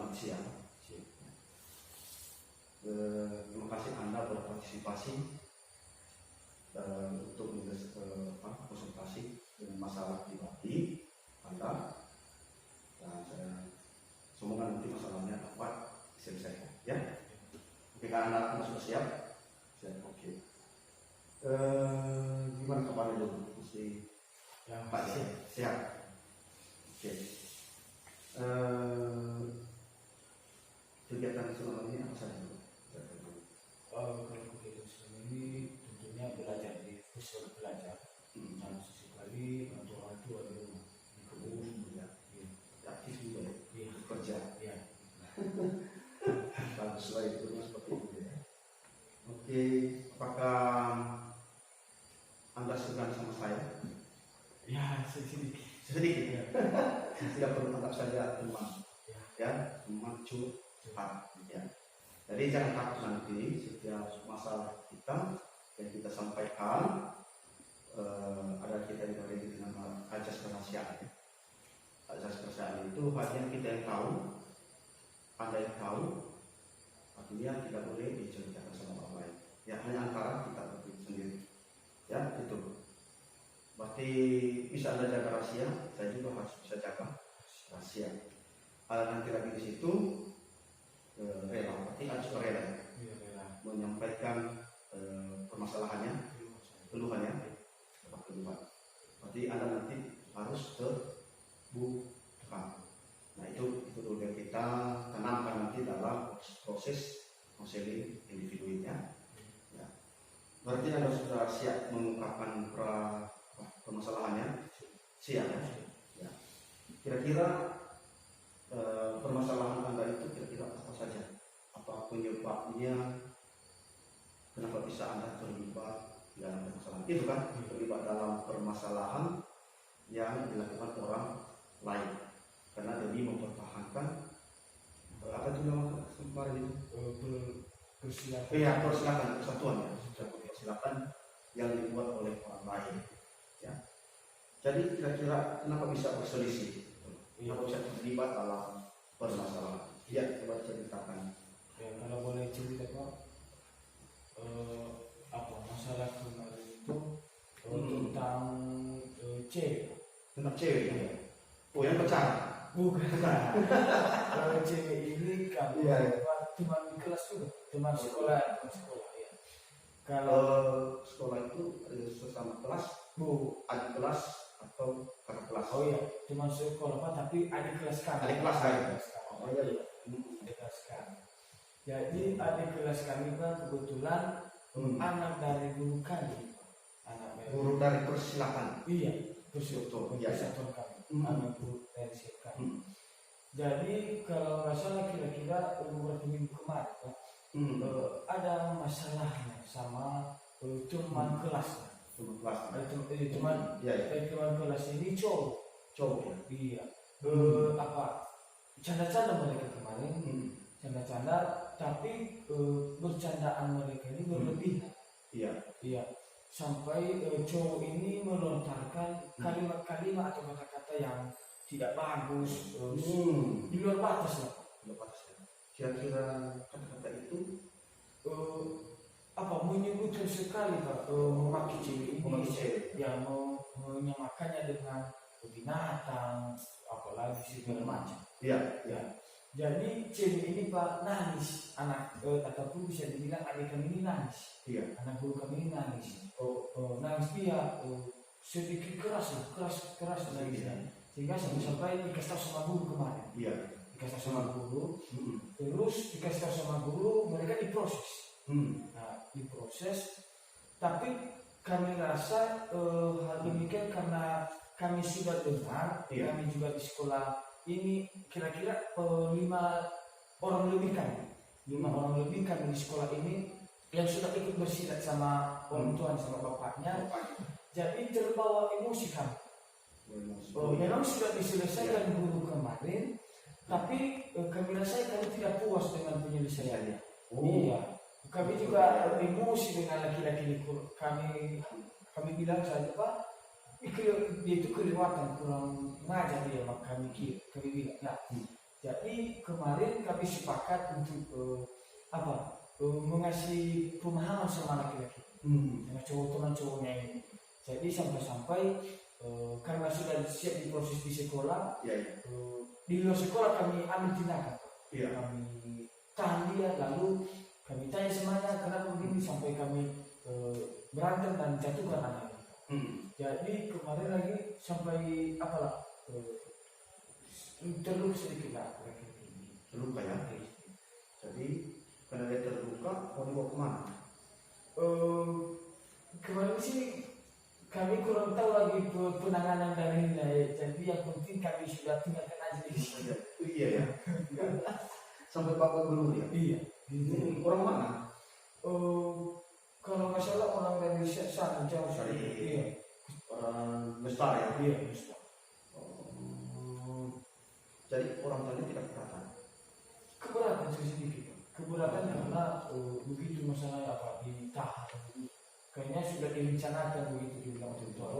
selamat siang. Terima kasih Anda berpartisipasi untuk konsultasi dengan masalah pribadi Anda, dan saya semoga nanti masalahnya dapat diselesaikan. Ya, oke, karena Anda sudah siap? Siap, oke. Gimana kabarnya dulu? Mesti Pak siap. Oke. Kegiatan selama ini apa saja? Kalau kegiatan selama ini tentunya belajar di pusat belajar, dan sesekali bantu orang tua di rumah, di kebun, Aktif juga ya, kerja. ya. Baguslah itu seperti itu ya. Oke, apakah Anda segan sama saya? Ya, sedikit. Sedikit ya. Tidak perlu anggap saja teman, ya, teman curhat. Ya. Jadi jangan takut nanti setiap masalah kita yang kita sampaikan ada kita diberi dengan ajas kerahasiaan. Ya. Ajas kerahasiaan itu hanya kita yang tahu, Anda yang tahu, artinya tidak boleh diceritakan sama orang lain. Ya, hanya antara kita sendiri. Ya, itu. Berarti bisa Anda jaga rahasia, saya juga harus bisa jaga rahasia. Nanti lagi di situ rela, berarti harus rela menyampaikan permasalahannya, keluhannya, berarti Anda nanti harus terbuka. Nah itu dulu yang kita tanamkan nanti dalam proses konseling individunya. Ya. Berarti Anda sudah siap mengungkapkan permasalahannya? Siap ya? Kira-kira permasalahan Anda itu kira-kira apa saja? Apa penyebabnya? Kenapa bisa Anda terlibat dalam permasalahan itu kan? Terlibat dalam permasalahan yang dilakukan orang lain karena demi mempertahankan apa itu namanya kemarin itu? Persilakan. Iya, persilakan persatuan ya. Persilakan yang dibuat oleh orang lain. Ya. Jadi kira-kira kenapa bisa berselisih? Kenapa bisa terlibat dalam permasalahan? Ya, coba ceritakan. Ya, kalau boleh cerita Pak, apa masalah kemarin itu tentang cewek. Tentang cewek ya? Oh, yang pacaran? Bukan. Kalau cewek ini kan teman kelas juga, teman sekolah ya. Kalau sekolah itu sesama kelas, adik kelas atau kakak kelas? Oh iya, teman sekolah Pak, tapi adik kelas kami. Adik kelas kan? Oh iya. Adik kelas kami. Jadi adik kelas kami kan kebetulan anak dari guru kami. Guru dari persilakan? Iya, persilakan kami. Anak guru dari kami. Jadi kalau nggak salah kira-kira beberapa minggu kemarin Pak, ada masalahnya sama teman kelas. Teman kelas ini cowok ya. Iya. Canda-canda mereka kemarin, canda-canda, tapi bercandaan mereka ini berlebihan. Iya. Sampai cowok ini melontarkan kalimat-kalimat atau kata-kata yang tidak bagus, di luar batas lah. Kira-kira kata-kata itu menyebutkan sekali Pak, memaki cewek ini, yang menyamakannya dengan binatang, apalagi segala macam. Iya. Jadi cewek ini Pak nangis, anak ataupun bisa dibilang adik kami ini nangis. Iya. Anak guru kami ini nangis. Nangis dia sedikit keras nangisnya. Sehingga sampai dikasih tahu sama guru kemarin. Iya. Dikasih tahu sama guru, terus dikasih tahu sama guru, mereka diproses. Nah, diproses, tapi kami rasa hal demikian karena kami sudah dengar, kami juga di sekolah ini kira-kira 5 orang lebih kami di sekolah ini yang sudah ikut bersilat sama orang tua sama bapaknya. Jadi terbawa emosi kami. Memang sudah diselesaikan guru kemarin, tapi kami rasa kami tidak puas dengan penyelesaiannya. Iya, kami juga emosi dengan laki-laki kami bilang saja Pak, dia itu kelewatan kurang ngajar dia, maka kami bilang, Jadi kemarin kami sepakat untuk mengasih pemahaman sama laki-laki sama cowok teman cowoknya ini. Jadi sampai-sampai karena sudah siap diproses di sekolah, di luar sekolah kami ambil tindakan. Kami tahan dia, lalu kami tanya semuanya kenapa begini, sampai kami berantem dan jatuhkan anak. Jadi kemarin lagi sampai terluka sedikit lah. Terluka ya. Jadi karena dia terluka, mau dibawa kemana? Kemarin sih kami kurang tahu lagi penanganan dari ini. Jadi yang penting kami sudah tinggalkan aja di sini. Iya ya. Sampai bapak dulu ya. Iya. Orang mana? Kalau nggak salah orang dari sana jauh sekali. Iya. Orang besar ya. Iya besar. Jadi orang tuanya tidak keberatan. Keberatan sedikit. Keberatan karena begitu masalahnya ditahan. Kayaknya sudah direncanakan begitu dibilang orang tua.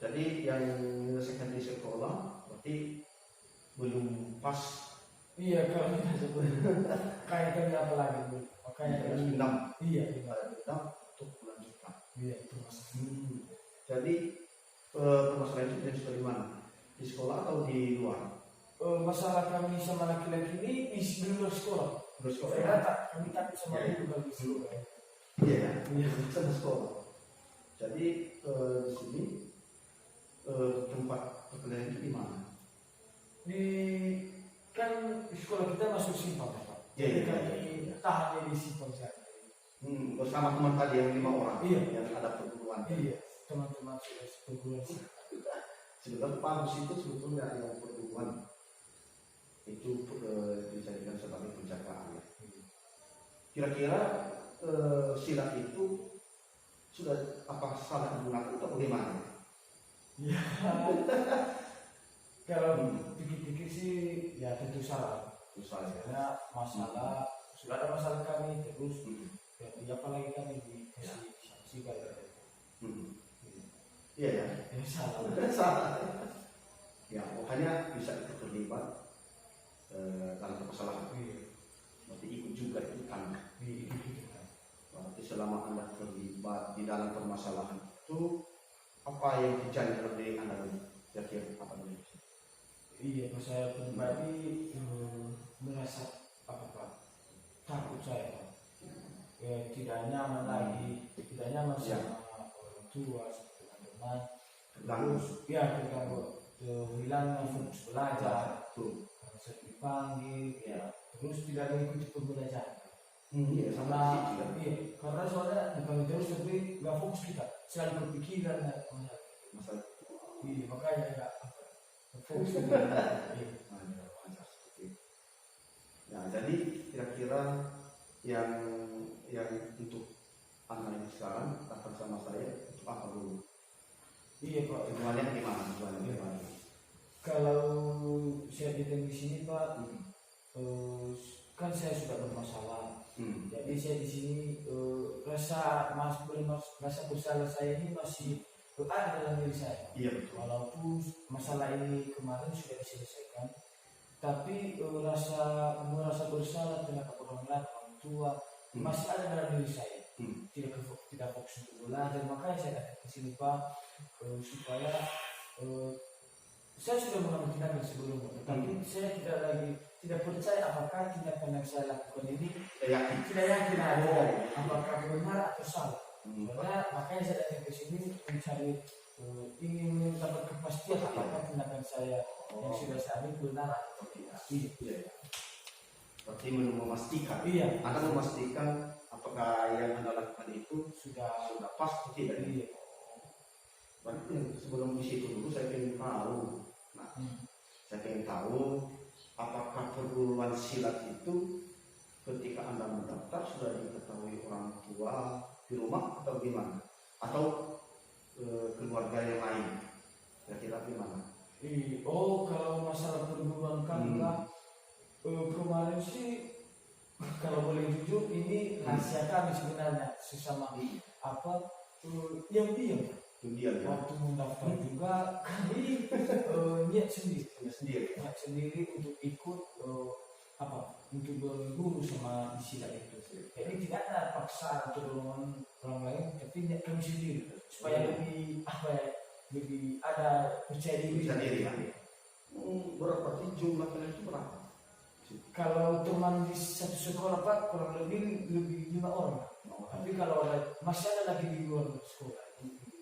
Jadi yang menyelesaikan di sekolah berarti belum pas. Iya, kalau kita sebut kayak kami apa lagi bu? Makanya kami dendam. Iya, dendam untuk melanjutkan. Iya, terus. Jadi permasalahan itu sudah di mana? Di sekolah atau di luar? Masalah kami sama laki-laki ini di luar sekolah. Luar sekolah. Kami takut sama itu kalau di sekolah. Iya, sama sekolah. Jadi di sini tempat perkuliahan itu di mana? Kan sekolah kita masuk simpang, Pak. Jadi kami tahan di simpang saja. Bersama teman tadi yang 5 orang. Iya. Yang ada perguruan. Iya, teman-teman sudah perguruan. Sebenarnya Pamus itu sebetulnya yang perguruan itu dijadikan sebagai penjagaan. Kira-kira silat itu sudah apa salah digunakan atau bagaimana? Ya, kalau pikir-pikir sih ya tentu salah. Karena masalah sudah ada masalah kami terus. Ya apalagi kami dikasih sanksi gara-gara itu. Iya ya. Ya salah. Salah. Ya makanya bisa ikut terlibat dalam permasalahan. Berarti ikut juga ikutan. Berarti selama Anda terlibat di dalam permasalahan itu apa yang terjadi dalam diri Anda kira-kira apa namanya? Iya, saya pribadi merasa takut saya. Tidak nyaman lagi, tidak nyaman sama orang tua, teman-teman. Terus ya terganggu, kehilangan fokus belajar, sering dipanggil, ya terus tidak mengikuti pembelajaran. Iya, sama sih juga. Karena soalnya dipanggil terus tapi nggak fokus kita, selalu berpikiran masalah. Iya, makanya nggak fokus. Nah, jadi kira-kira yang untuk anak ini sekarang akan sama saya untuk apa dulu? Iya Pak. Tujuannya gimana? Kalau saya di sini Pak, kan saya sudah bermasalah. Jadi saya di sini rasa bersalah saya ini masih ada dalam diri saya. Iya betul. Walaupun masalah ini kemarin sudah diselesaikan, tapi merasa bersalah terhadap orang lain, orang tua masih ada dalam diri saya. Tidak fokus untuk belajar, makanya saya datang ke sini Pak supaya saya sudah mengambil tindakan sebelumnya, tetapi saya tidak percaya apakah tindakan yang saya lakukan ini tidak yakin apakah benar atau salah. Makanya saya datang ke sini mencari ingin mendapat kepastian apakah tindakan saya yang sudah saya ambil benar atau tidak. Iya. Berarti memastikan. Iya. Anda memastikan apakah yang Anda lakukan itu sudah pas atau tidak. Iya. Berarti sebelum di situ dulu saya ingin tahu. Saya ingin tahu apakah perguruan silat itu ketika Anda mendaftar sudah diketahui orang tua di rumah atau gimana? Atau keluarga yang lain? Kira-kira gimana? Kalau masalah perguruan kami kemarin sih kalau boleh jujur ini rahasia kami sebenarnya sesama diam. Dia ya. Waktu mendaftar juga kami niat sendiri untuk ikut untuk berguru sama di sila itu. Jadi tidak ada paksaan atau dorongan orang lain, tapi niat kami sendiri supaya lebih ada percaya diri. Ya. Berapa jumlah kalian itu berapa? Kalau teman di satu sekolah Pak kurang lebih 5 orang. Tapi kalau masih ada lagi di luar sekolah.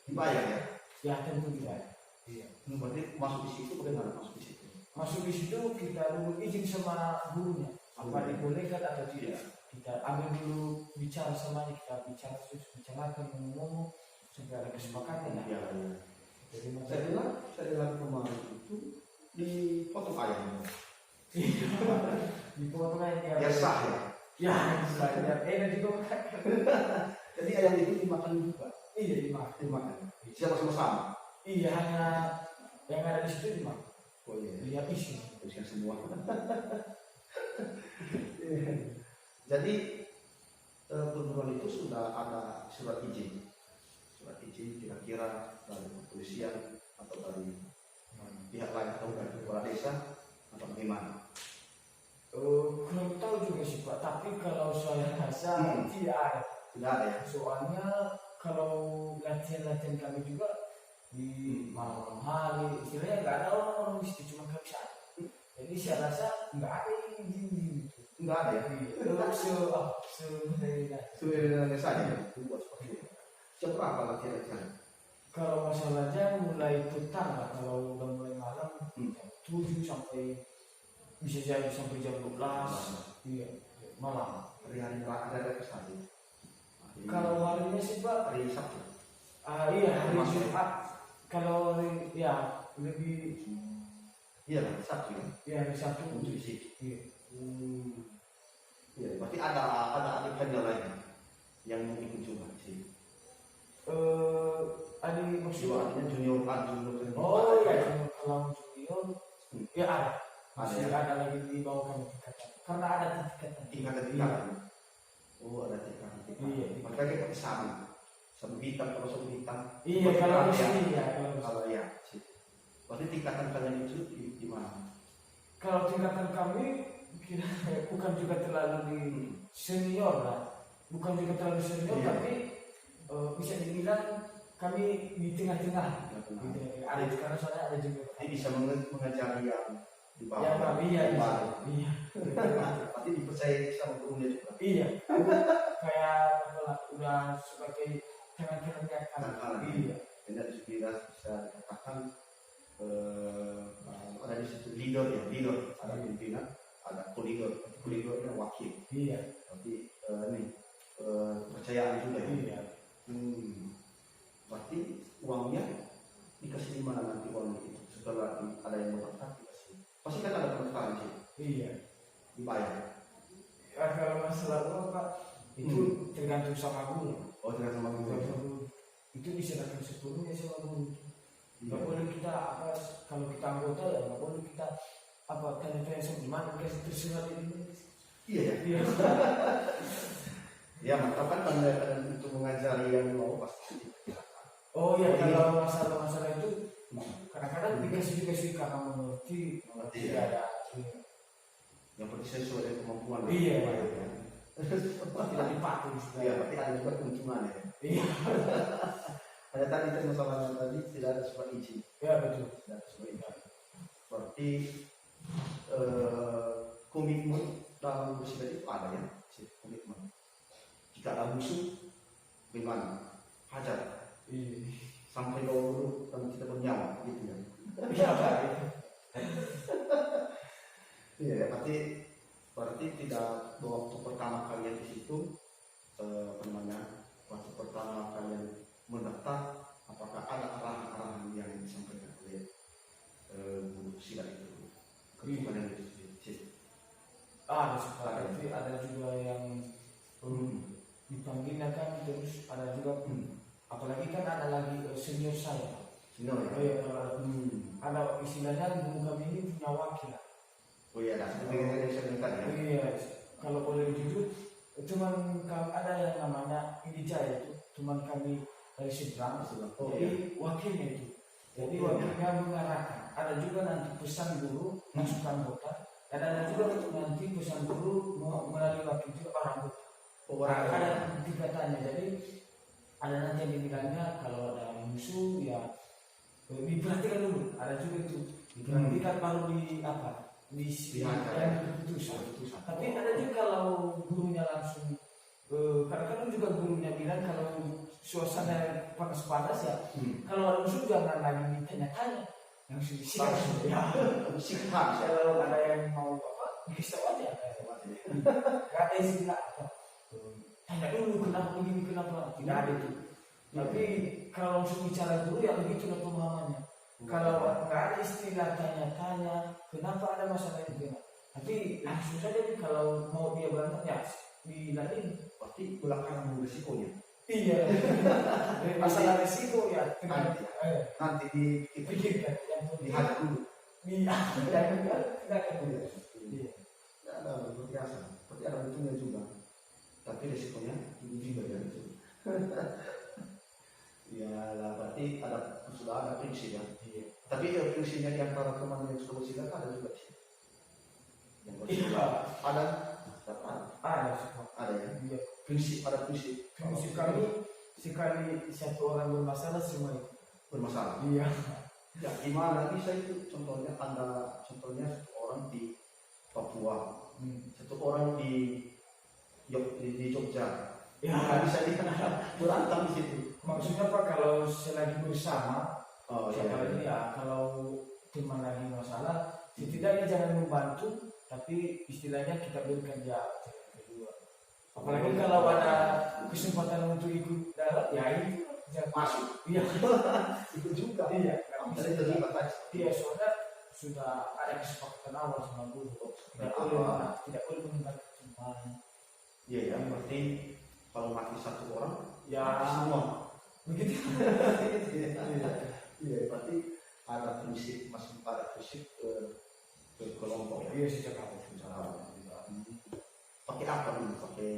Dibayar ya? Ya tentu dibayar. Iya. Berarti masuk di situ bagaimana masuk di situ? Masuk di situ kita dulu izin sama gurunya. Apa dibolehkan atau tidak? Kita ambil dulu bicara sama dia, kita bicarakan ngomong sampai ada kesepakatan. Ya. Jadi saya bilang kemarin itu di potong ayam. di potong ayam Ya sah ya. Ya sah ya. Enak juga makan. Jadi ayam itu dimakan juga. Iya dimakan. Siapa sama? Iya hanya yang ada di situ dimakan. Oh iya. Dia isi. Teruskan semua. Jadi perguruan itu sudah ada surat izin. Surat izin kira-kira dari kepolisian atau dari pihak lain atau dari kepala desa atau bagaimana? Belum tahu juga sih Pak. Tapi kalau saya rasa tidak ada. Tidak ada ya. Soalnya kalau latihan kami juga di malam hari, istilahnya nggak ada orang di situ, cuma kami saja. Jadi saya rasa nggak ada yang izin gitu. Nggak ada ya. Sebenarnya saja. Jam berapa latihan? Kalau masalahnya mulai petang lah, kalau udah mulai malam jam 7 sampai bisa jadi sampai jam 12. Iya, malam. Hari-hari ada kesana. Kalau harinya sih Pak, hari Sabtu. Iya hari Jumat. Kalau hari ya lebih iya hari Sabtu ya. Iya hari Sabtu Untuk isi. Iya. Iya, berarti ada adik-adik lain yang ikut juga sih. Ada maksudnya junior. Oh iya, kalau junior ya ada. Masih ada lagi di bawah kami tingkatan. Karena ada tingkatan. Oh ada tingkatan. Iya. Makanya kita sama bintang kalau bintang. Iya kalau di sini ya. Kalau ya. Berarti tingkatan kalian itu di mana? Kalau tingkatan kami bukan juga terlalu di senior lah. Bukan juga terlalu senior tapi bisa dibilang kami di tengah-tengah. Ada karena soalnya ada juga. Jadi bisa mengajari yang di bawah. Ya, iya. Tapi dipercaya sama gurunya juga. Iya. Kayak udah sebagai tengah-tengahnya kan. Iya. Tidak bisa dikatakan ada di situ leader, ada pimpinan, ada koridornya wakil. Iya. Tapi kepercayaan juga ya. Iya. Berarti uangnya dikasih di mana nanti uangnya itu setelah ada yang mendaftar dikasih. Pasti kan ada pendaftaran sih. Iya. Dibayar. Ya, kalau masalah uang Pak itu tergantung sama guru. Oh tergantung sama guru. Itu diserahkan sepenuhnya sama guru. Nggak boleh kita kalau kita anggota ya nggak boleh kita tanya-tanya sama gimana kasih terserah ini. Iya ya. Iya. Ya mantap kan untuk mengajari yang mau pasti. Oh iya kalau masalah itu kadang-kadang dikasih karena mengerti ya. Ada. Yang penting sesuai dengan kemampuan. Iya. Tidak dipakai. Iya, berarti ada juga keuntungan ya. Iya. Ada tadi kan masalahnya tadi tidak ada surat izin. Ya betul. Tidak ada surat izin. Berarti komitmen dalam bersilat itu ada ya, komitmen. Jika ada musuh, bagaimana? Hajar. Sampai dulu dan kita bernyawa, gitu ya. Iya, berarti tidak waktu pertama kalian di situ, waktu pertama kalian mendaftar, apakah ada arahan-arahan yang disampaikan oleh guru silat itu? Kemudian ada juga yang dipanggilnya kan, terus ada juga apalagi kan ada lagi senior saya. Senior ya? Oh iya, ada istilahnya guru kami ini punya wakil. Oh iya, yang saya minta ya? Iya, kalau boleh jujur, cuman ada yang namanya Indija itu, cuman kami dari seberang, Oh, jadi wakilnya itu. Jadi wakilnya mengarahkan. Ada juga nanti pesan guru masuk ke anggota, dan ada juga nanti pesan guru melalui wakil juga orang anggota. Ada tingkatannya. Jadi ada nanti yang dibilangnya kalau ada musuh ya diperhatikan dulu. Ada juga itu diperhatikan baru di apa? Di yang keputusan. Tapi ada juga kalau gurunya langsung kadang-kadang juga gurunya bilang kalau suasana panas-panas ya kalau ada musuh jangan lagi ditanya-tanya langsung disikat ya sikat kalau ada yang mau apa bisa aja nggak ada istilah apa tanya dulu kenapa begini kenapa tidak ada itu. Tapi kalau langsung bicara guru ya begitu lah pemahamannya. Kalau nggak ada istilah tanya-tanya kenapa ada masalah itu, tapi langsung saja nih kalau mau dia berantem ya dilalui. Pasti belakang risikonya. Iya. Masalah risiko ya nanti dipikirkan dihadap dulu. Iya. Tidak kemudian. Iya. Ada biasa. Tapi ada untungnya juga. Tapi risikonya juga ya itu. Ya lah berarti sudah ada prinsip ya. Iya. Tapi prinsipnya di antara teman yang sudah bersilat ada juga sih. Yang bersilat ada ya. Iya. Prinsip kami sekali satu orang bermasalah semua itu bermasalah. Iya. Ya gimana bisa itu contohnya satu orang di Papua, satu orang di Jogja. Ya bisa berantem di situ. Maksudnya Pak kalau selagi bersama iya. Ya kalau teman lagi masalah setidaknya jangan membantu tapi istilahnya kita berikan jalan kedua. Apalagi kalau ada kesempatan untuk ikut darat ya itu masuk. Iya. Ikut juga. Iya. Iya soalnya sudah ada kesepakatan awal sama guru. Tidak boleh meninggalkan kesempatan. Iya ya. Berarti kalau mati satu orang ya semua. Begitu. Iya. Berarti ada prinsip ke kelompok. Iya sejak awal. Pakai apa nih? Pakai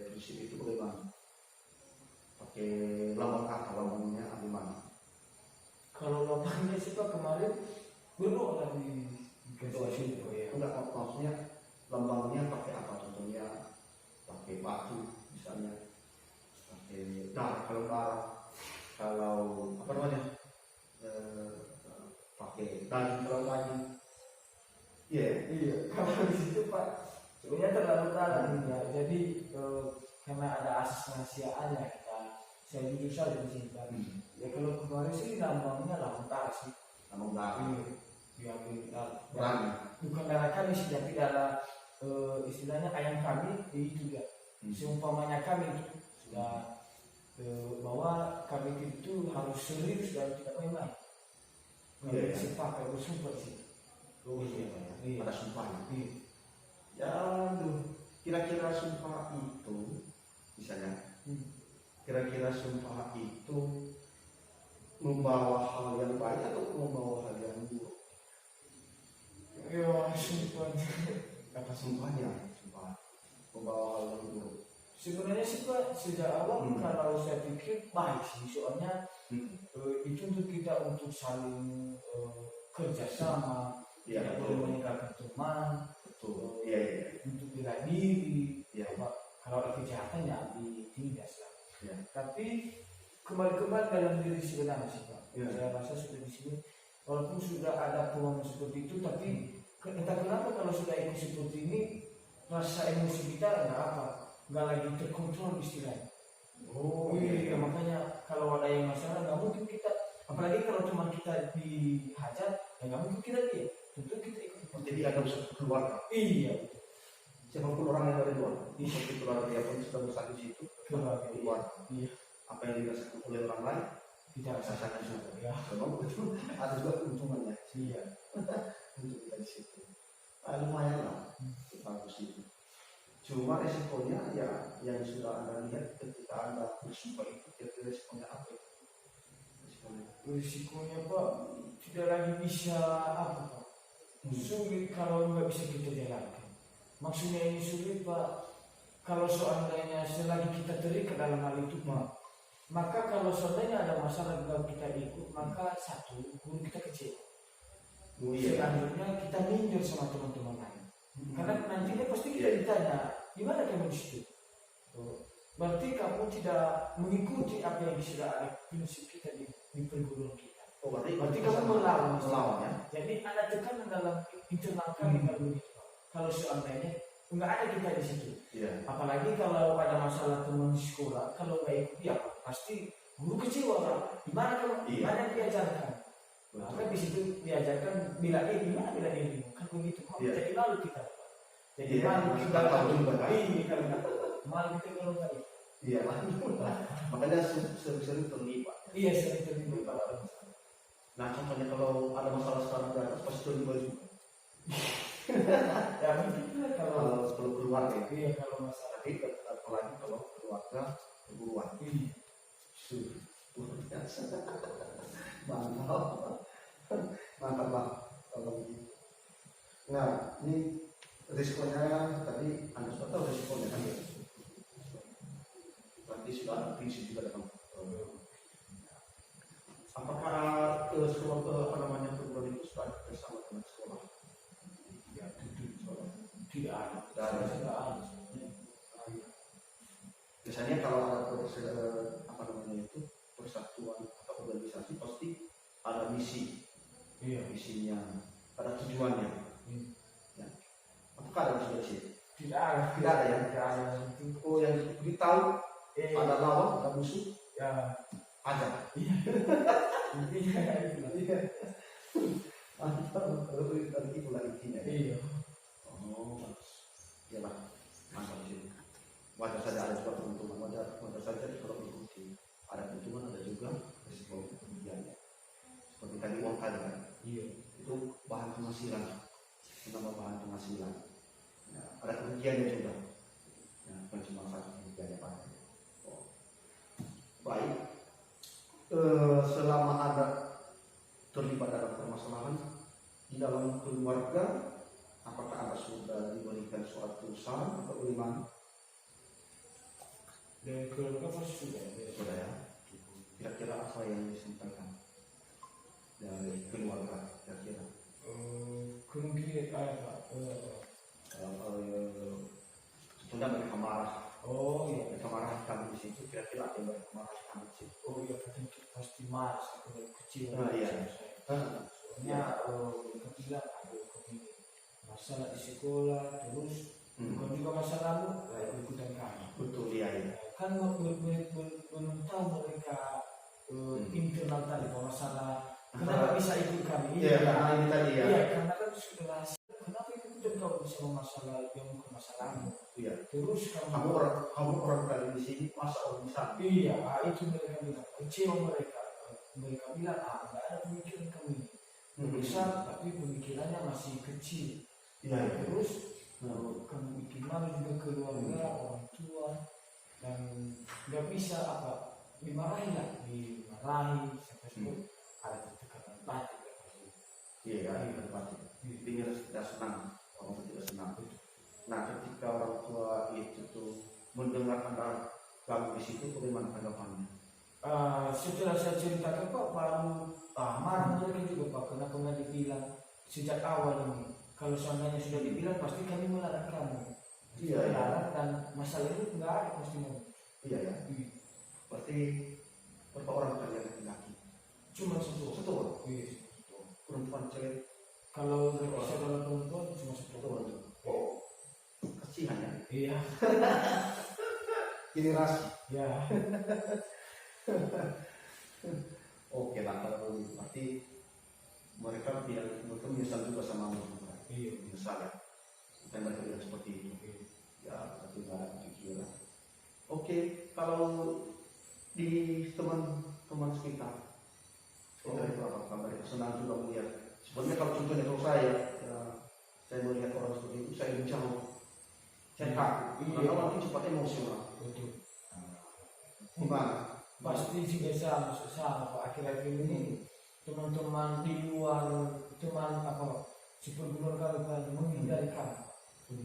prinsip itu bagaimana? Pakai lambangnya bagaimana? Kalau lambangnya sih Pak kemarin berdoa di situ ya. Enggak, maksudnya lambangnya pakai apa? Contohnya pakai batu misalnya, pakai darah kalau apa namanya? Pakai daging kalau daging. Iya. Kalau di situ Pak sebenarnya terlalu dalam ya. Jadi karena ada asas rahasiaannya saya jujur saja di sini Pak. Ya kalau kemarin sih lambangnya lambang darah sih. Lambang darah. Iya. Bukan darah kami sih, tapi darah istilahnya ayam kami itu dia. Seumpamanya kami itu sudah bahwa kami itu harus serius dan tidak main-main. Kami sepakat bersumpah sih. Iya. Ada sumpahnya. Iya. Ya, kira-kira sumpah itu misalnya, kira-kira sumpah itu membawa hal yang baik atau membawa hal yang buruk? Ya, sumpahnya. Apa sumpahnya? Sumpah membawa hal yang buruk. Sebenarnya sih Pak sejak awal kalau saya pikir baik sih, soalnya itu untuk kita untuk saling kerjasama. Tidak boleh meninggalkan teman, betul. Iya. Untuk bela diri, iya. Kalau ada kejahatan ya ditindas lah. Iya. Tapi kembali dalam diri sebenarnya sih Pak. Iya. Saya rasa sudah di sini, walaupun sudah ada peluang seperti itu, tapi entah kenapa kalau sudah ikut seperti ini, rasa emosi kita nggak lagi terkontrol istilahnya. Iya. Makanya kalau ada yang masalah nggak mungkin kita, apalagi kalau teman kita dihajar, ya nggak mungkin kita diam. Tentu kita ikut. Jadi ada usaha keluarga. Iya. Siapapun orang yang dari luar, seperti keluarga dia pun sudah besar di situ. Keluarga. Iya. Apa yang dirasakan oleh orang lain kita rasakan juga. Ya. Memang betul. Ada juga keuntungannya. Iya. Untuk kita di situ. Lumayan lah. Bagus itu. Cuma resikonya ya yang sudah Anda lihat ketika Anda bersumpah itu, kira-kira resikonya apa? Risikonya Pak tidak lagi bisa apa Pak? Sulit kalau nggak bisa kita jalankan. Maksudnya ini sulit Pak. Kalau seandainya selagi kita terikat dalam hal itu Pak, Maka kalau seandainya ada masalah kalau kita ikut, maka satu guru kita kecil. Oh, iya. Selanjutnya kita minggir sama teman-teman lain. Karena nantinya pasti kita ditanya, gimana kamu di situ? Berarti kamu tidak mengikuti apa yang sudah ada prinsip kita di perguruan kita. Oh, berarti kamu melawan. Ya? Jadi ada tekanan dalam internal kami kalau begitu. Kalau seandainya nggak ada kita di situ. Iya. Apalagi kalau ada masalah teman di sekolah, kalau nggak ikut dia pasti guru kecewa kan. Gimana kamu? Gimana yang diajarkan? Maka di situ diajarkan bila gimana bila ini kan begitu. Jadi malu kita. Jadi malu kita kalau malu kita kalau nggak. Iya. Makanya sering terlibat. Iya, sering terlibat. Nah, contohnya kalau ada masalah sekarang di atas pasti terlibat juga. Ya mungkin kalau keluarga. Iya, kalau masalah. Tapi apalagi kalau keluarga perguruan. Mantap lah kalau begitu. Nah, ini risikonya tadi Anda sudah tahu risikonya kan ya. Berarti sudah ada prinsip juga dalam. Apakah perguruan itu sudah bersama dengan sekolah? Ya, tidak ada. Biasanya kalau ada persatuan atau organisasi pasti ada misi. Iya. Misinya, ada tujuannya. Ya. Apakah ada misi? Tidak ada. Tidak ada ya. Tidak ada. Oh, yang ditahu ada lawan, ada musuh. Ya. Ada. Iya. Iya. Kalau itu lah intinya. Iya. Oh, iyalah. Mantap sih. Wajar saja ada juga keuntungan, wajar saja kalau mengikuti. Ada keuntungan, ada juga risiko kemudiannya. Seperti tadi uang tadi kan. Iya. Itu bahan penghasilan, menambah bahan penghasilan. Ya, ada kerugiannya juga. Ya, bukan cuma satu kerugiannya Pak. Oh. Baik. Selama ada terlibat dalam permasalahan di dalam keluarga, apakah Anda sudah diberikan suatu saran atau bagaimana? Dan keluarga pasti sudah. Sudah ya. Kira-kira apa yang disampaikan dari keluarga? Kira-kira? Kemungkinan apa? Sudah mereka marah. Oh iya. Mereka marah kami di situ. Kira-kira apa yang mereka marah kami di situ? Oh iya, pasti marah dari kecil. Iya. Soalnya mereka bilang ada masalah di sekolah, terus bukan juga masalahmu, ikutan kami. Betul ya. Kan belum tahu mereka internal tadi masalah. Kenapa bisa ikut kami? Iya, karena ini tadi ya. Iya, karena kan sudah rahasia. Kenapa ikut kau bisa masalah yang bukan masalahmu? Iya. Terus kamu orang kali di sini masa orang di sana. Iya, itu mereka bilang. Kecewa mereka. Mereka bilang, nggak ada pemikiran kami. Besar, tapi pemikirannya masih kecil. Iya. Terus kamu bikin malu juga keluarga, orang tua, dan nggak bisa dimarahi sampai ada tekanan batin. Iya, ada batin. Ini tidak senang, orang tidak senang. Nah, ketika orang tua itu tuh mendengar Anda gabung di situ, bagaimana tanggapannya? Setelah saya ceritakan Pak, baru marah mereka juga Pak, kenapa nggak dibilang sejak awal ini? Kalau seandainya sudah dibilang pasti kami melarang kamu. Iya. Melarang dan masalah itu nggak ada pastinya. Iya ya. Berarti berapa orang kalian laki-laki? Cuma satu. Satu orang. Iya. Perempuan cewek. Kalau saudara perempuan cuma satu orang. Oh, kasihan ya. Iya. Ini ras. Ya. Oke lah, kalau berarti mereka menyesal juga sama mereka. Iya. Menyesal ya. Dan mereka bilang seperti itu. Ya, tapi nggak ada pikiran. Oke, kalau di teman-teman sekitar, itu apa mereka senang juga melihat. Sebenarnya kalau contohnya kalau saya melihat orang seperti itu, saya jauh. Saya takut. Karena orang itu cepat emosional. Betul. Gimana? Pasti juga sama Pak. Akhir-akhir ini teman-teman di luar, teman seperguruan kami pada menghindari kami.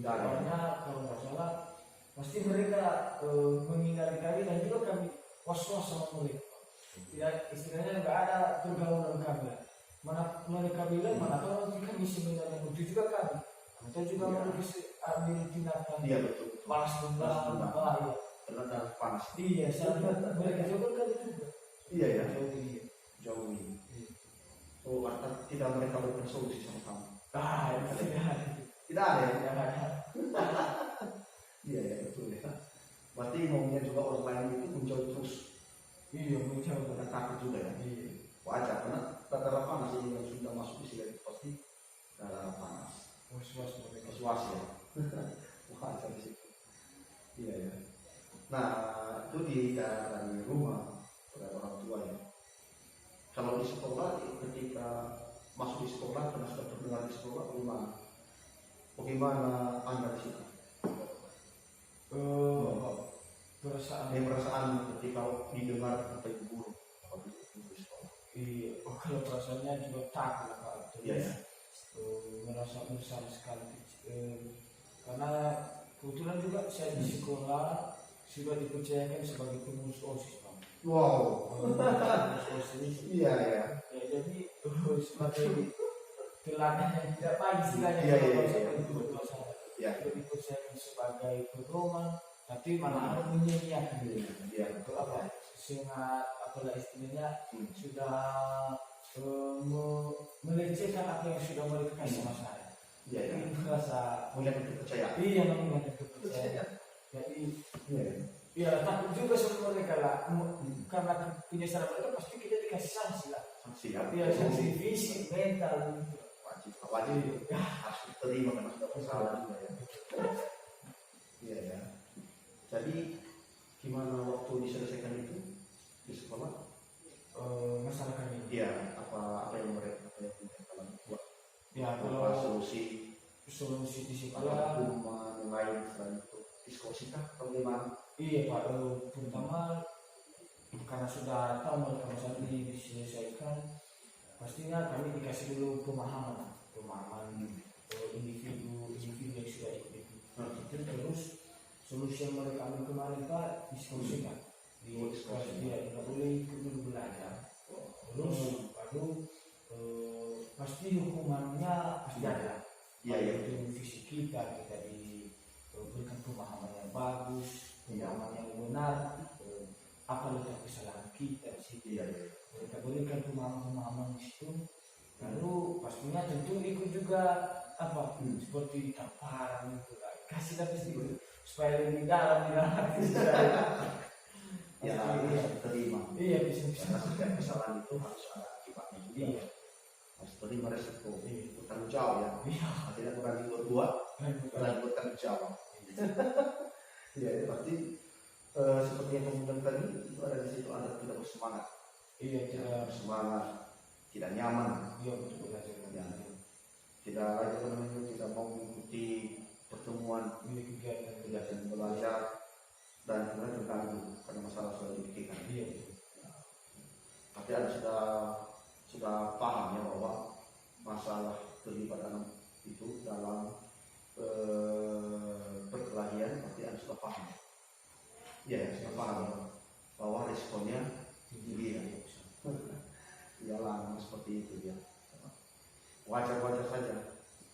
Karena kalau nggak salah, pasti mereka menghindari kami dan juga kami was-was sama mereka. Tidak, istilahnya nggak ada pergaulan kami. Mana mereka bilang mana tahu nanti kami sebenarnya itu juga kami. Kita juga Iya. mau ambil tindakan Iya betul. balas dendam, bahaya. Karena panas. Iya, sama mereka juga kan juga. Iya ya. Jauh dia. Jauh ini. Iya. Oh, artinya tidak mereka berkonsumsi sama kamu. Ah, tidak ada. Tidak ada ya. Tidak ada. Iya ya betul ya. Berarti maunya juga orang lain itu menjauh terus. Iya, menjauh. Karena takut juga ya. Iya. Wajar karena darah panas ini yang sudah masuk di sini pasti darah panas. Was-was mereka. Was ya. Wajar di situ. Iya ya. Nah itu dari rumah pada orang tua ya. Kalau di sekolah ketika masuk di sekolah karena sudah terdengar di sekolah bagaimana? Bagaimana Anda di situ? Perasaan ketika didengar kata ibu guru waktu itu di sekolah. Iya, kalau perasaannya juga takut lah Pak. Iya ya. Merasa besar sekali. Karena kebetulan juga saya di sekolah sudah dipercayakan sebagai pengurus OSIS Pak. Wow. Pengurus OSIS. Iya ya. Ya, jadi sebagai teladan yang tidak baik istilahnya. Iya, iya, kalau iya. saya itu betul saya. Iya. Sudah dipercayakan sebagai pedoman, tapi malah menyanyiakan. Iya. Itu apa? Sangat apalah istilahnya sudah melecehkan apa yang sudah mereka kasih sama saya. Iya ya. Jadi merasa Mulai percaya. iya memang kepercayaan. Jadi Iya. ya takut juga sama mereka lah. Karena penyesalan mereka pasti kita dikasih sanksi lah. Siap. Ya sanksi fisik, mental gitu. Wajib harus diterima karena sudah bersalah juga ya. Iya ya. Jadi gimana waktu diselesaikan itu di sekolah? Masalah kami. Iya. Apa yang mereka lakukan buat? Ya Apa kalau solusi solusi di atau sekolah, hukuman yang lain selain itu diskusi kah atau bagaimana? iya Pak. Terutama karena sudah tahu mereka masalah ini diselesaikan, pastinya kami dikasih dulu pemahaman individu yang sudah ikut itu. Terus solusi yang mereka ambil kemarin Pak diskusikan di kelas dia tidak boleh ikut dulu belajar. Terus baru pasti hukumannya pasti ada. Iya ya. Itu visi kita diberikan pemahaman yang bagus, pemahaman yang benar, apa letak kesalahan kita di situ. Iya ya. Kita berikan pemahaman di situ. Lalu pastinya tentu ikut juga apa seperti tamparan itu lah. Kasih tapi sedikit supaya lebih dalam di dalam hati saya. Ya harus diterima. Iya bisa. Karena setiap kesalahan itu harus ada akibatnya juga. Iya. Harus terima resiko. Iya. Bertanggung jawab ya. Iya. Tidak berani berdua, berani bertanggung jawab. Iya, itu pasti seperti yang kamu bilang tadi itu ada di situ ada tidak bersemangat. Iya tidak. Bersemangat, tidak nyaman. Iya betul belajar. Ya. Tidak lagi namanya tidak mau mengikuti pertemuan Ini kegiatan belajar dan kemudian terganggu karena masalah soal dipikirkan. Iya betul. Tapi Anda sudah paham ya bahwa masalah keterlibatan itu dalam perkelahian pasti Anda sudah paham. Iya, sudah paham ya, bahwa responnya tinggi ya. Tidak lama seperti itu ya. Wajar-wajar saja.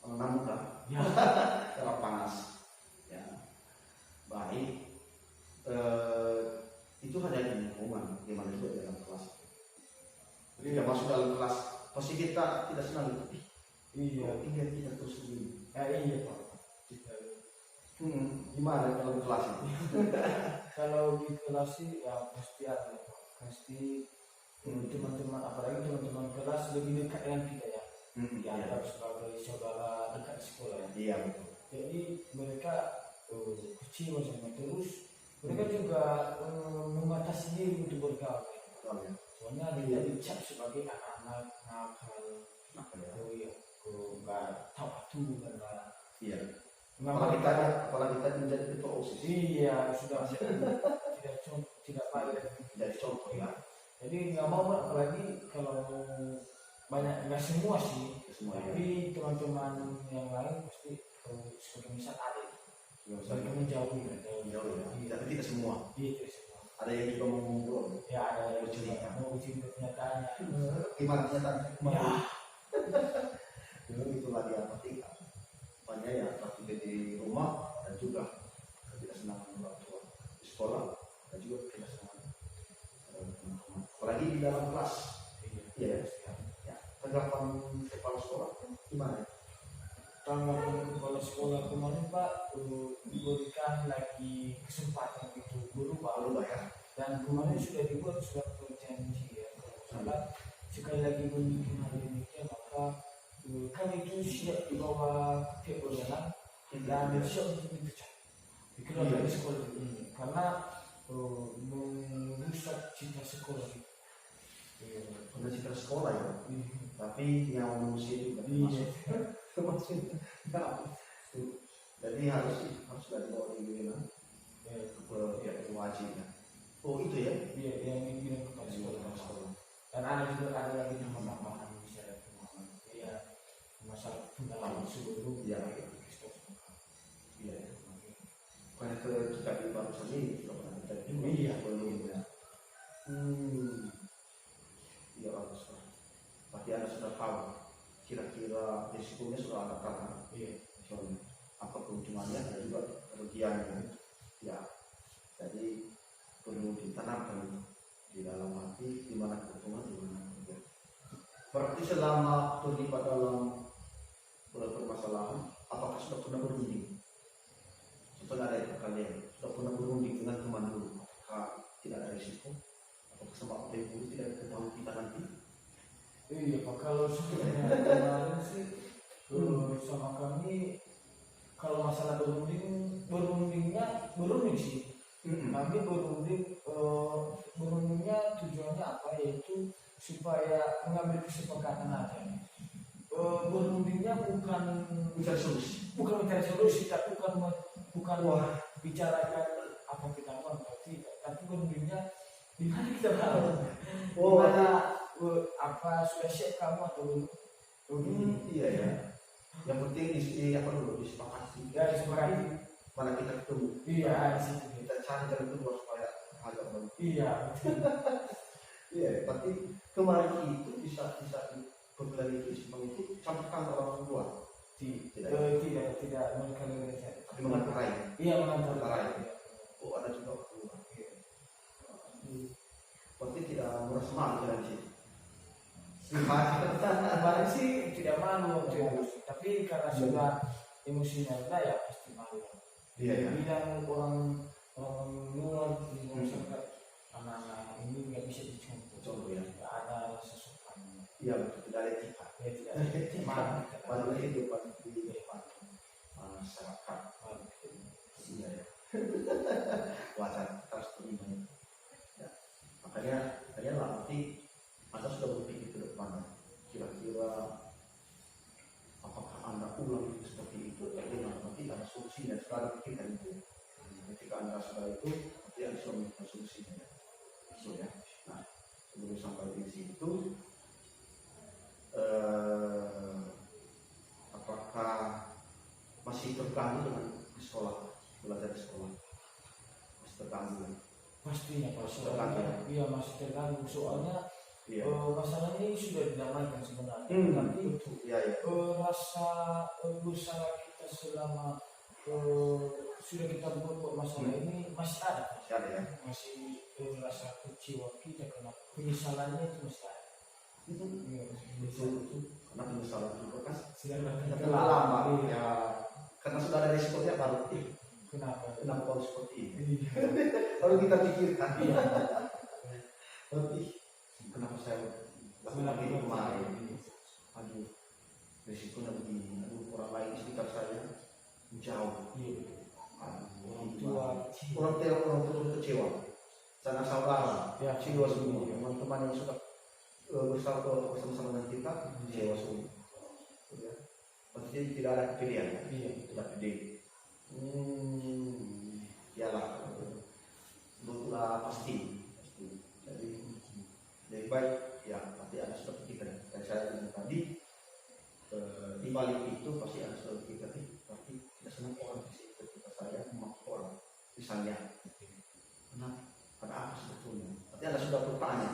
Namun kan, Ya. sangat panas. Ya. Baik. Itu hanya di lingkungan, gimana juga dalam kelas. Ketika masuk dalam kelas, pasti kita tidak senang itu. Iya. Kita terus begini. Iya Pak. Gimana kalau kelas ini? Kalau di kelas sih ya pasti ada Pak. Pasti teman-teman apalagi teman-teman kelas lebih dekat dengan kita ya. Dianggap sebagai saudara dekat sekolah ya. Iya betul. Jadi mereka kecil macam terus mereka juga membatasi diri untuk bergaul. Betul ya. Soalnya dia dicap sebagai anak-anak nakal, ya, nggak tahu aturan lah. Iya. Memang Apalagi kita menjadi ketua OSIS. iya sudah tidak baik. Jadi contoh ya. Jadi nggak mau apalagi kalau banyak nggak semua sih, Semua ya. tapi teman-teman yang lain pasti sebagai misal ada mereka menjauhi Jauh ya. Tapi tidak semua. iya tidak semua Ada yang juga mau ngobrol. Ya ada yang mau uji kenyataannya. Gimana kenyataannya? Ya. Itu lagi apa tiga? Banyak ya praktik di rumah dan juga ketidaksenangan orang tua di sekolah dan juga ketidaksenangan teman-teman. Apalagi di dalam kelas. Iya. Ya. Tanggapan kepala sekolah gimana? Tanggapan kepala sekolah kemarin Pak, diberikan lagi kesempatan itu guru Pak, Ya. dan kemarin sudah dibuat surat perjanji ya. Kalau salah sekali lagi memiliki hal ini maka kami itu siap di bawah kewenangan dan siap untuk dipecat dikeluarkan dari sekolah ini karena merusak cita sekolah itu. Udah cita sekolah ya, tapi yang manusia juga termasuk. Jadi harus dari bawah kewenangan ya itu wajib ya. Oh itu ya? Iya yang dibilang kepada sekolah. Dan ada lagi tambahan misalnya masalah pendalaman seluruh ya iya karena kita di bangsa ini sudah pernah kita sebelumnya iya bagus Pak. Berarti Anda sudah tahu kira-kira risikonya sudah Anda tahu soalnya apa keuntungannya dan juga kerugiannya ya, jadi perlu ditanamkan di dalam hati di mana keuntungan di mana kerugian. Berarti selama terlibat dalam permasalahan, apakah sudah pernah berunding? Setelah ada kalian sudah pernah berunding dengan teman dulu, apakah tidak ada risiko? Apakah sama ibu tidak ketahui kita nanti? Iya Pak, kalau sebenarnya kemarin sih sama kami kalau masalah berundingnya berunding sih. Kami berundingnya tujuannya apa, yaitu supaya mengambil kesepakatan aja. Berundingnya bukan mencari solusi, tapi bukan bicarakan apa kita mau, tapi berundingnya di mana kita mau, di mana apa sudah siap kamu atau belum. Iya ya. Yang penting apa dulu disepakati. Ya disepakati. Mana kita ketemu. Iya di situ. Kita cari jalan keluar supaya agak bagus. Iya. Iya, tapi kemarin itu bisa berklarifikasi itu sampaikan ke orang tua. Tidak mereka tapi mengantarai. Iya mengantarai. Oh ada juga orang tua. Berarti tidak merasa malu dari situ. Kemarin sih tidak malu tapi karena sudah emosinya ya pasti malu. Iya. Bilang orang luar di masyarakat anak-anak ini nggak bisa dicontoh ya. Tidak ada rasa sopan. Iya, tidak ada etika. Ya tidak ada etika. Pada kehidupan di depan masyarakat. Iya ya. Wajar harus terima. Ya. Makanya nanti Anda sudah berpikir ke depan, kira-kira apakah Anda ulang seperti itu atau nanti ada solusinya. Sekarang pikirkan itu. Ketika Anda sudah itu, nanti Anda sudah memiliki solusinya. So, ya. Nah, sebelum sampai di situ, apakah masih terganggu dengan sekolah, belajar di sekolah? Masih terganggu? Pastinya Pak, soalnya iya masih terganggu soalnya. Masalah ini sudah didamaikan sebenarnya, tapi rasa usaha kita selama sudah kita buat masalah ini masih ada ya? Masih rasa kecewa kita karena penyesalannya itu masih ada. Betul, karena penyesalan itu kan sudah lama ya, karena sudah ada resikonya baru. Kenapa harus seperti ini? Kalau kita pikirkan, berarti kenapa saya lakukan ini kemarin? Aduh, resikonya begini. Aduh, orang lain sekitar saya jauh. Orang tua kecewa. Sanak saudara, kecewa semua. Teman-teman yang sudah bersama dengan kita kecewa semua. Berarti tidak ada pilihan. Tidak pilihan. Iyalah, pasti. Jadi lebih baik ya, pasti ada sudah pikirkan. Dan saya bilang tadi di balik itu pasti ada sudah pikirkan. Tapi tidak senang orang di situ ketika saya memang orang misalnya, ada apa Anda sudah bertanya,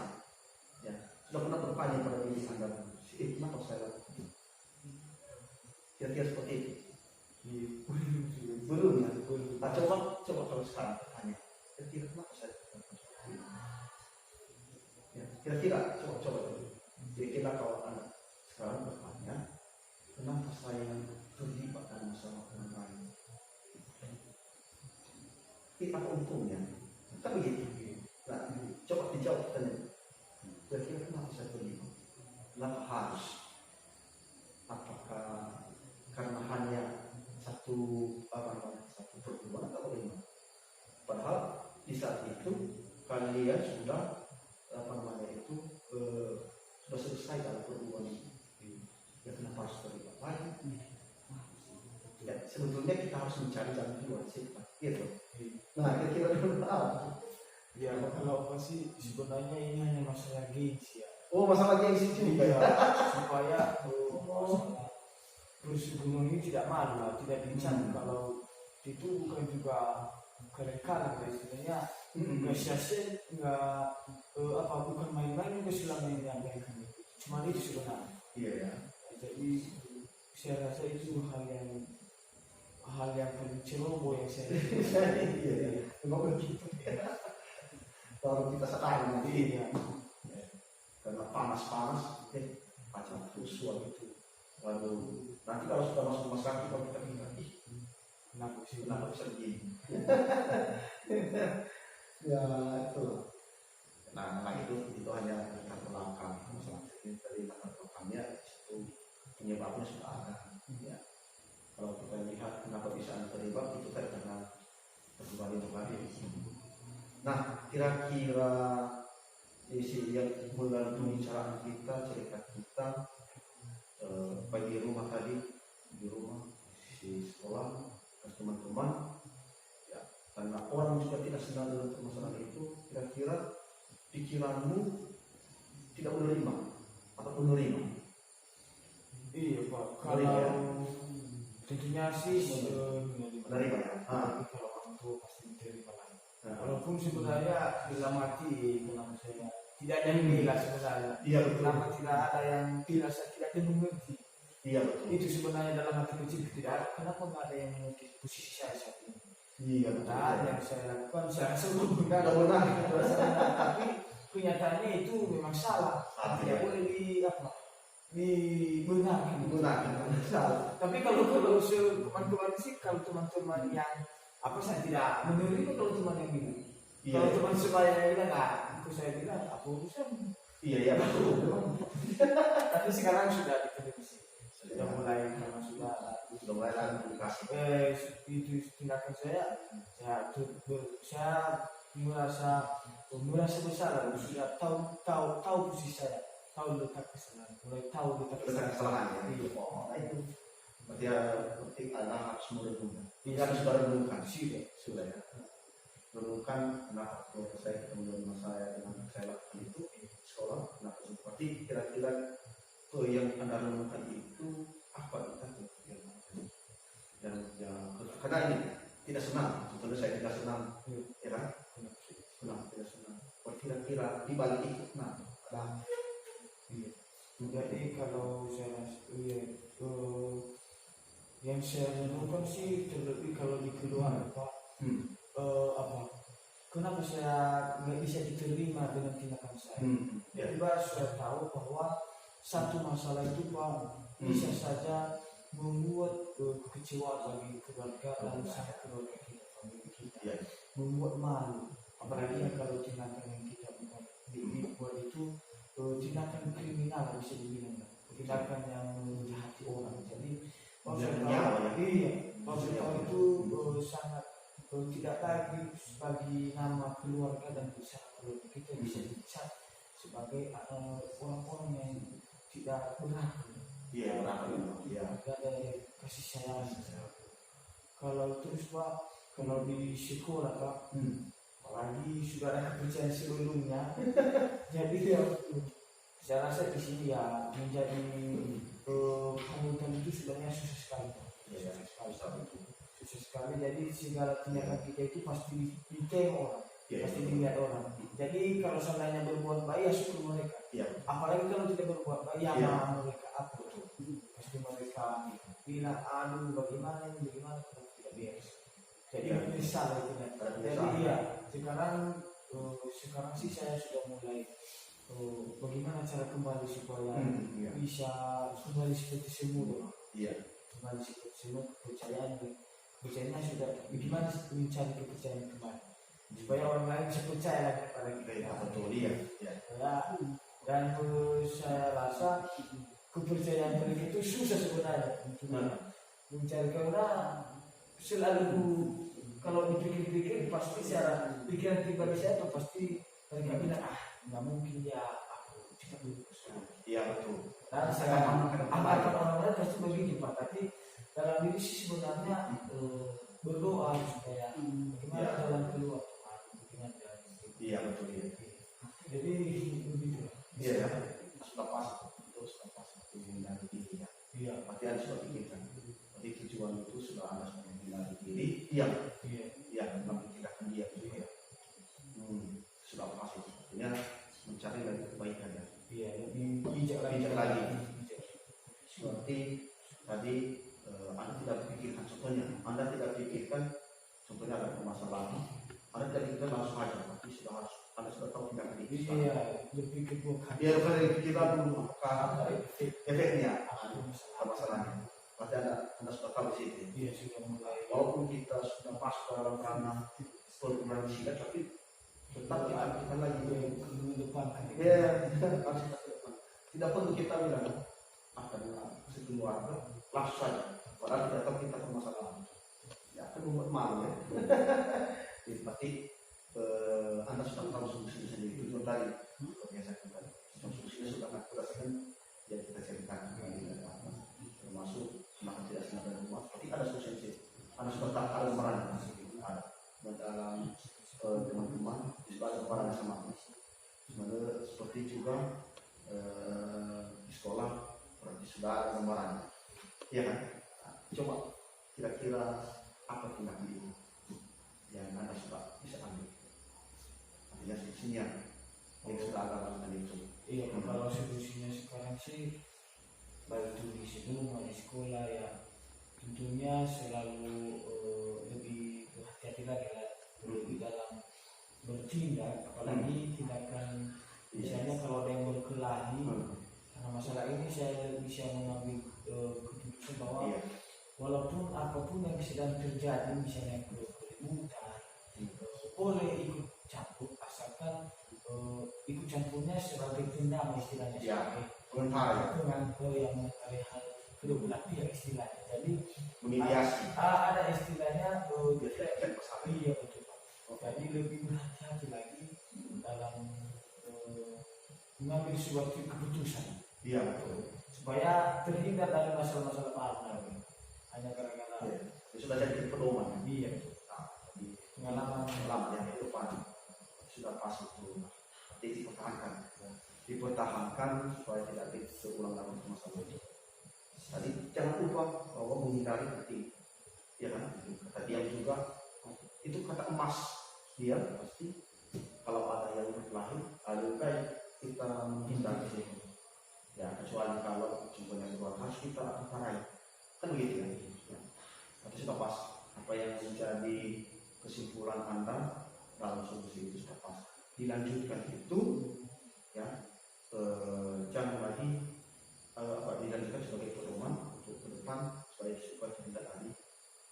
ya, sudah pernah bertanya pada diri Anda, kenapa saya lakukan? Kira-kira seperti itu. Belum ya. Nah, coba kalau sekarang bertanya, kira-kira kenapa saya lakukan seperti itu? Ya, kira-kira coba. Kira-kira kalau Anda sekarang bertanya, kenapa saya terlibat dalam masalah orang lain? Apa untungnya? Kan begitu. Nah, coba dijawab tanya. Kira-kira kenapa saya terlibat? Kenapa harus? Apakah karena hanya satu pertemuan atau bagaimana? Padahal di saat itu kalian sudah sudah selesai dalam pertemuan itu. Ya kenapa harus terlibat lagi? Ya, sebetulnya kita harus mencari jalan keluar sih, gitu. Nah, kira-kira apa? Ya kalau apa sih sebenarnya ini hanya masalah gengsi ya. Oh, masalah gengsi juga ya. Supaya terus gunung ini tidak malu lah, tidak bincang. Kalau itu bukan juga keren-keren istilahnya, nggak sia-sia, bukan main-main juga selama ini yang mereka itu. Cuma itu sebenarnya. Iya ya. Jadi saya rasa itu hal yang paling ceroboh yang saya iya. Enggak begitu. Baru kita sekarang nanti ya. Karena panas macam rusuh gitu. Lalu nanti kalau sudah masuk rumah sakit kalau kita bilang, kenapa bisa begini? Ya itu. Nah itu hanya kita belakang masalah ini dari latar belakangnya itu penyebabnya sudah ada. Ya. Kalau kita lihat kenapa bisa terlibat itu karena kembali. Nah, kira-kira isi yang mengandungi cara kita, cerita kita baik di rumah tadi, di rumah, di sekolah, ke teman-teman, ya, karena orang juga tidak senang dengan permasalahan itu, kira-kira pikiranmu tidak menerima atau menerima? Iya Pak, kalau tentunya sih menerima ya. Tapi kalau orang tua pasti menerima lah. Walaupun sebenarnya dalam hati kenapa saya tidak ada yang bilang sebenarnya. Iya betul. Kenapa tidak ada yang bilang saya tidak ada mengerti. Iya betul. Itu sebenarnya dalam hati kecil tidak ada. Kenapa nggak ada yang mengerti posisi saya saat ini? Iya betul. Nah, yang saya lakukan saya rasa benar. Tapi kenyataannya itu memang salah. Tidak boleh dibenarkan. Salah. Tapi kalau teman-teman sih, kalau teman-teman yang saya tidak menerima kalau teman yang bilang. Iya. Kalau teman saya bilang, aku saya bilang, apa urusan? Iya betul. Tapi sekarang sudah di televisi, sudah mulai karena sudah mulai komunikasi. Itu tindakan saya merasa bersalah, sudah tahu posisi saya, tahu letak kesalahan, mulai tahu letak kesalahan ya. Iya. Itu berarti Anda harus merenungkan. Tidak harus merenungkan. Sudah ya. Merenungkan kenapa keluarga saya ketemu dengan saya dengan saya lakukan itu sekolah kenapa seperti kira-kira yang Anda renungkan itu apa kita dan karena ini tidak senang. Sebetulnya saya tidak senang, ya kan? Tidak senang. Kira-kira di balik itu kenapa? Iya. Jadi kalau saya yang saya renungkan sih terlebih kalau di keluarga kenapa saya nggak bisa diterima dengan tindakan saya? Jadi saya tahu bahwa satu masalah itu Pak bisa saja membuat kekecewaan bagi keluarga dan sangat keluarga kita, famili kita, membuat malu. Apalagi kalau tindakan yang kita buat itu tindakan kriminal bisa dibilang, tindakan yang menjahati orang. Jadi maksudnya itu sangat tidak lagi bagi nama keluarga dan besar keluarga kita bisa dicap sebagai orang-orang yang tidak berhak. Tidak ada kasih sayang. Kalau terus Pak, kalau di sekolah Pak, apalagi sudah ada kepercayaan sebelumnya, jadi saya rasa di sini ya menjadi panutan itu sebenarnya susah sekali. Susah sekali. Jadi segala tindakan kita itu pasti ditengok orang. pasti dilihat orang. Jadi kalau seandainya berbuat baik ya syukur mereka. Apalagi kalau tidak berbuat baik ya mereka apa tuh? Pasti mereka bilang aduh bagaimana tidak beres. Jadi menyesal itu. Jadi ya sekarang sih saya sudah mulai bagaimana cara kembali supaya bisa kembali seperti semula. Kembali seperti semula, kepercayaan sudah bagaimana mencari kepercayaan kembali supaya orang lain bisa percaya lagi kepada kita. Betul Dan saya rasa kepercayaan mereka itu susah sebenarnya untuk mencari, karena selalu kalau dipikir-pikir pasti secara pikiran pribadi saya tuh pasti mereka bilang nggak mungkin ya aku kita lulus. Betul. Dan saya angkatan orang lain pasti begitu Pak, tapi dalam diri sih sebenarnya berdoa supaya bagaimana jalan keluar, bagaimana jalan keluar. Betul. Jadi begitu. Sudah pas menghindari diri Berarti Anda sudah pikirkan. Berarti tujuan itu sudah Anda sudah menghindari diri. Memikirkan dia juga. Sudah pas itu. Artinya mencari lagi kebaikan lebih bijak lagi. Seperti tadi Anda tidak pikirkan contohnya. Anda tidak pikirkan contohnya ada permasalahan. Anda tidak pikirkan langsung aja. Tapi Anda sudah tahu tindakan itu. Berpikir kita dulu apakah efeknya masalahnya. Berarti Anda sudah tahu di situ. Sudah mulai. Walaupun kita sudah masuk dalam ranah perguruan silat, tapi tetap kita lagi ke depan. Harus kita ke depan. Tidak perlu kita bilang akan sekeluarga langsung saja. Padahal tidak tahu kita permasalahan. Akan membuat malu Berarti Anda sudah tahu solusinya sendiri. Itu tadi biasa tadi. Solusinya sudah kita rasakan. Kita ceritakan termasuk makan tidak senang dan rumah. Tapi ada solusi. Anda sudah tahu ada peran dalam teman-teman juga ada peran sama. Seperti juga di sekolah berarti sudah ada gambaran. Kan? Coba kira-kira apa tindakan itu yang Anda sudah bisa ambil? Artinya solusinya yang sudah ada lakukan itu. Kalau solusinya sekarang sih baik itu di rumah, di sekolah ya tentunya selalu lebih berhati-hati lagi lebih dalam bertindak, apalagi tindakan misalnya kalau ada yang berkelahi. Karena masalah ini saya bisa mengambil keputusan bahwa walaupun apapun yang sedang terjadi, misalnya keributan, boleh ikut campur asalkan ikut campurnya sebagai pendamai istilahnya, sebagai yang mengetahui hal kedua belah pihak istilahnya. Jadi memediasi. Ada istilahnya betul. Jadi lebih berhati-hati lagi dalam mengambil suatu keputusan. Supaya terhindar dari masalah-masalah baru. Hanya gara-gara sudah jadi pedoman. Pengalaman yang itu sudah pas itu dipertahankan supaya tidak terulang lagi masalah itu. Tadi jangan lupa bahwa menghindari penting, kata dia juga itu kata emas. Dia pasti kalau ada yang berkelahi, lebih baik kita menghindari itu. Kecuali kalau contohnya sebuah harus kita antarain, kan begitu Tapi sudah pas apa yang menjadi kesimpulan Anda dalam solusi itu sudah pas. Dilanjutkan itu jangan lagi dilanjutkan sebagai pedoman untuk ke depan supaya tidak lagi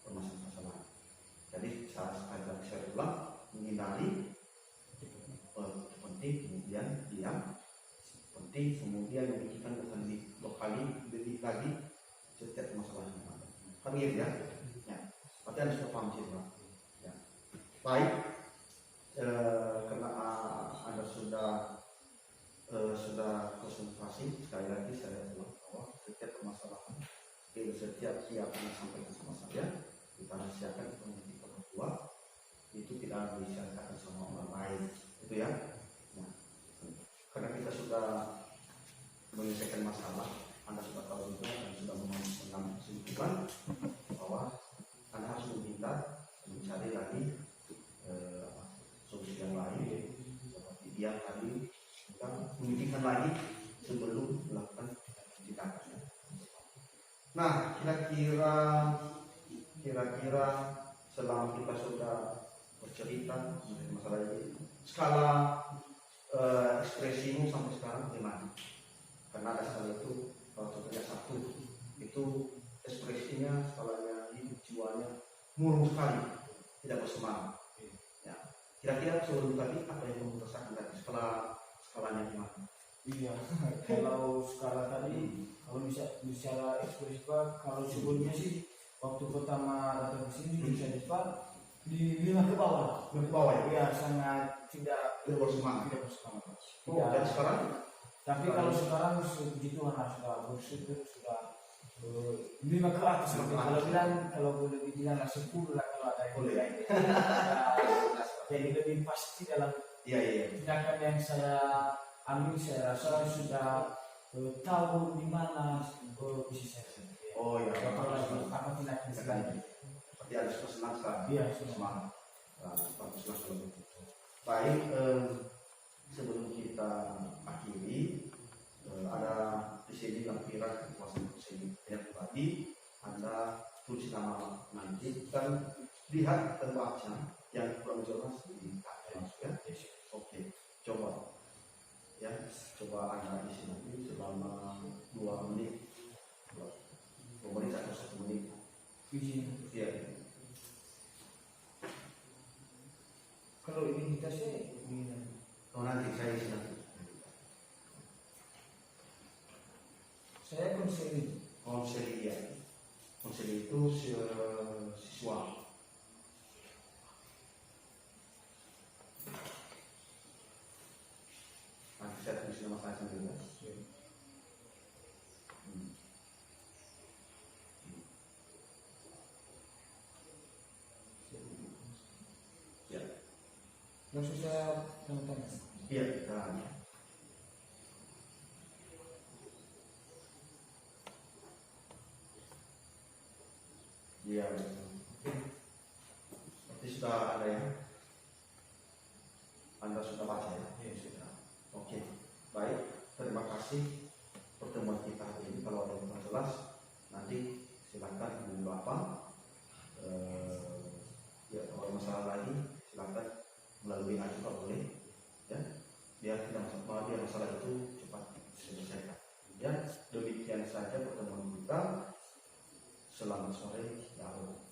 permasalahan. Jadi saya ulang, menghindari penting, kemudian diam, penting, kemudian memikirkan bukan dua kali lebih lagi setiap masalah yang ada. Kan begitu berarti Anda sudah paham sih baik. Karena Anda sudah konsentrasi, sekali lagi saya ulang bahwa setiap permasalahan setiap yang disampaikan sama saya kita rahasiakan itu menjadi kedua, itu tidak disiarkan sama orang lain, itu karena kita sudah menyelesaikan masalah, Anda sudah tahu juga dan sudah mengambil kesimpulan bahwa Anda harus mencari lagi solusi yang yang tadi kita memikirkan lagi sebelum melakukan tindakan. Nah, kira-kira selama kita sudah bercerita mengenai masalah ini, skala ekspresimu sampai sekarang gimana? Karena ada skala itu, kalau contohnya 1 itu ekspresinya, skalanya hidup jiwanya murung sekali, tidak bersemangat. Ya. Kira-kira sebelum tadi apa yang kamu rasakan tadi? Skalanya gimana? Iya, kalau skala tadi, kalau bisa bicara ekspresi Pak, kalau sebelumnya sih waktu pertama datang ke sini bisa Pak di 5 ke bawah. Ke bawah ya? Iya, sangat tidak Bersemangat. tidak bersemangat. Oh, Tidak. dan sekarang? Tapi kalau sekarang puji Tuhan sudah bersyukur, sudah 5 ke atas. Lima ke Kalau atas. bilang, kalau boleh dibilang 10 lah kalau ada yang Boleh. bilang. Jadi lebih pasti dalam Iya. tindakan yang saya ambil, saya rasa sudah tahu di mana posisi saya. Oh ya. Apa tindakan selanjutnya? Berarti harus bersemangat sekarang. Iya, Semangat. Baguslah kalau begitu. Baik, sebelum kita akhiri, ada di sini lampiran kekuasaan seni yang pribadi. Anda tulis nama nanti dan lihat dan baca yang kurang jelas di KPM ya. Oke, coba ya, coba Anda isi nanti selama 2 menit, 2 menit atau 1 menit. Izin. Iya. Kalau identitasnya begini. Oh, nanti saya isi nanti. Saya konseling. Konseling ya. Konseling itu siswa. Nanti saya tulis nama saya sendiri ya. Ya. Langsung saya tanya. Iya, kita iya. Berarti sudah ada ya? Anda sudah baca ya? Iya, sudah. Oke, baik. Terima kasih pertemuan kita hari ini. Kalau ada yang kurang jelas, nanti silakan Ibu Bapak. Ya, kalau ada masalah lagi, silakan melalui ajukan boleh. Ya, biar tidak masalah, biar masalah itu cepat diselesaikan. Ya, demikian saja pertemuan kita. Selamat sore, ya Allah.